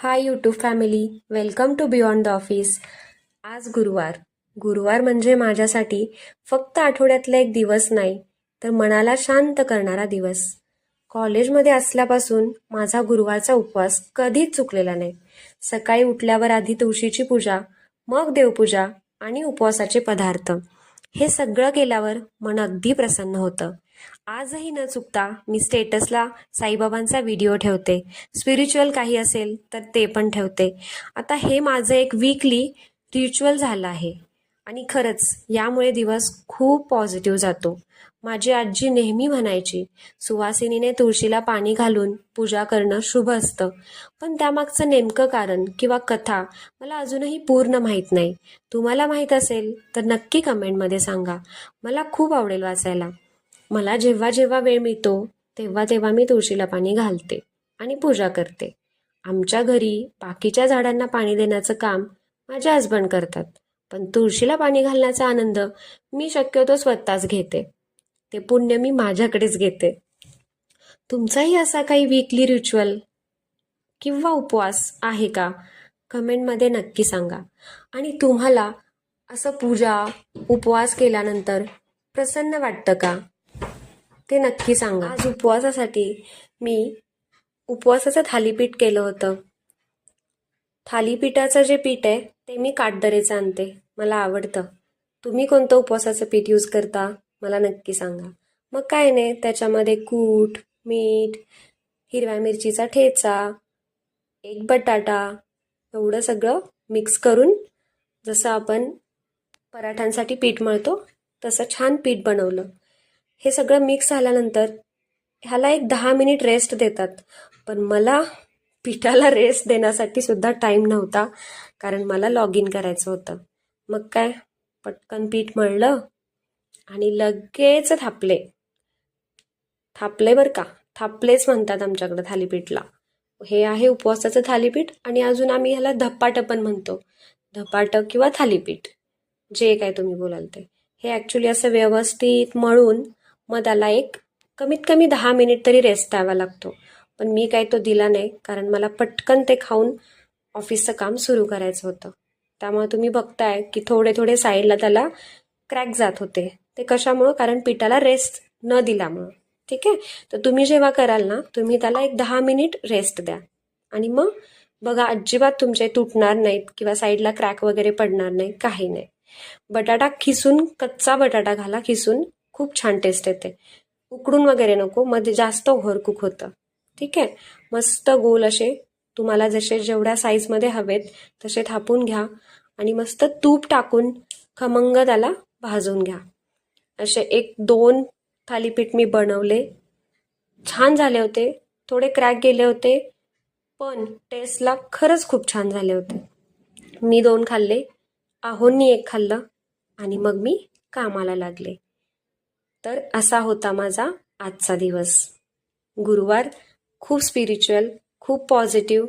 High YouTube family, welcome to beyond the office. आज गुरुवार म्हणजे माझ्यासाठी फक्त आठवड्यातला एक दिवस नाही, तर मनाला शांत करणारा दिवस. कॉलेजमध्ये असल्यापासून माझा गुरुवारचा उपवास कधीच चुकलेला नाही. सकाळी उठल्यावर आधी तुळशीची पूजा, मग देवपूजा आणि उपवासाचे पदार्थ, हे सगळं केल्यावर मन अगदी प्रसन्न होतं. आजही न चुकता मी स्टेटसला साईबाबांचा व्हिडिओ ठेवते. स्पिरिच्युअल काही असेल तर ते पण ठेवते. आता हे माझं एक वीकली रिच्युअल झालं आहे आणि खरंच यामुळे दिवस खूप पॉझिटिव्ह जातो. माझी आजी नेहमी म्हणायची, सुवासिनीने तुळशीला पाणी घालून पूजा करणं शुभ असतं. पण त्यामागचं नेमकं कारण किंवा कथा मला अजूनही पूर्ण माहीत नाही. तुम्हाला माहीत असेल तर नक्की कमेंटमध्ये सांगा. मला खूप आवडेल वाचायला. मला जेव्हा जेव्हा वेळ मिळतो तेव्हा तेव्हा मी तुळशीला पाणी घालते आणि पूजा करते. आमच्या घरी बाकीच्या झाडांना पाणी देण्याचं काम माझे हसबंड करतात, पण तुळशीला पाणी घालण्याचा आनंद मी शक्यतो स्वतःच घेते. ते पुण्य मी माझ्याकडेच घेते. तुमचाही असा काही वीकली रिच्युअल किंवा उपवास आहे का? कमेंटमध्ये नक्की सांगा. आणि तुम्हाला असं पूजा उपवास केल्यानंतर प्रसन्न वाटतं का? ते नक्की सांगा. आज उपवासासाठी मी उपवासाचं थालीपीठ केलं होतं. थालीपीठाचं जे पीठ आहे ते मी काटदरेचं आणते, मला आवडतं. तुम्ही कोणतं उपवासाचं पीठ यूज करता मला नक्की सांगा. मग काय नाही, त्याच्यामध्ये कूट, मीठ, हिरव्या मिरचीचा ठेचा, एक बटाटा, एवढं सगळं मिक्स करून जसं आपण पराठ्यांसाठी पीठ मळतो तसं छान पीठ बनवलं. हे सगळं मिक्स झाल्यानंतर ह्याला एक 10 मिनिट रेस्ट देतात, पण मला पिठाला रेस्ट देण्यासाठी सुद्धा टाईम नव्हता, कारण मला लॉग इन करायचं होतं. मग काय, पटकन पीठ मळलं आणि लगेच थापले बरं का, थापलेच म्हणतात आमच्याकडं थालीपीठला. हे आहे उपवासाचं थालीपीठ. आणि अजून आम्ही ह्याला धपाटं पण म्हणतो. धपाटं किंवा थालीपीठ, जे काय तुम्ही बोलाल ते. हे ॲक्च्युली असं व्यवस्थित मळून मग त्याला एक कमीत कमी 10 मिनिट तरी रेस्ट द्यावा लागतो. पण मी काय तो दिला नाही, कारण मला पटकन ते खाऊन ऑफिसचं काम सुरू करायचं होतं. त्यामुळे तुम्ही बघताय की थोडे थोडे साईडला त्याला क्रॅक जात होते. ते कशामुळं? कारण पिठाला रेस्ट न दिल्यामुळं. ठीक आहे, तर तुम्ही जेव्हा कराल ना, तुम्ही त्याला एक 10 मिनिट रेस्ट द्या आणि मग बघा, अजिबात तुमचे तुटणार नाहीत किंवा साईडला क्रॅक वगैरे पडणार नाही, काही नाही. बटाटा खिसून, कच्चा बटाटा घाला खिसून, खूप छान टेस्ट येते. उकडून वगैरे नको, मध्ये जास्त ओव्हरकुक होतं. ठीक आहे, मस्त गोल असे तुम्हाला जसे जेवढ्या साईजमध्ये हवेत तसे थापून घ्या आणि मस्त तूप टाकून खमंग त्याला भाजून घ्या. असे 1-2 थालीपीठ मी बनवले, छान झाले होते. थोडे क्रॅक गेले होते, पण टेस्टला खरंच खूप छान झाले होते. मी 2 खाल्ले, आहोंनी 1 खाल्लं आणि मग मी कामाला लागले. तर असा होता माझा आजचा दिवस. गुरुवार खूप स्पिरिच्युअल, खूप पॉझिटिव्ह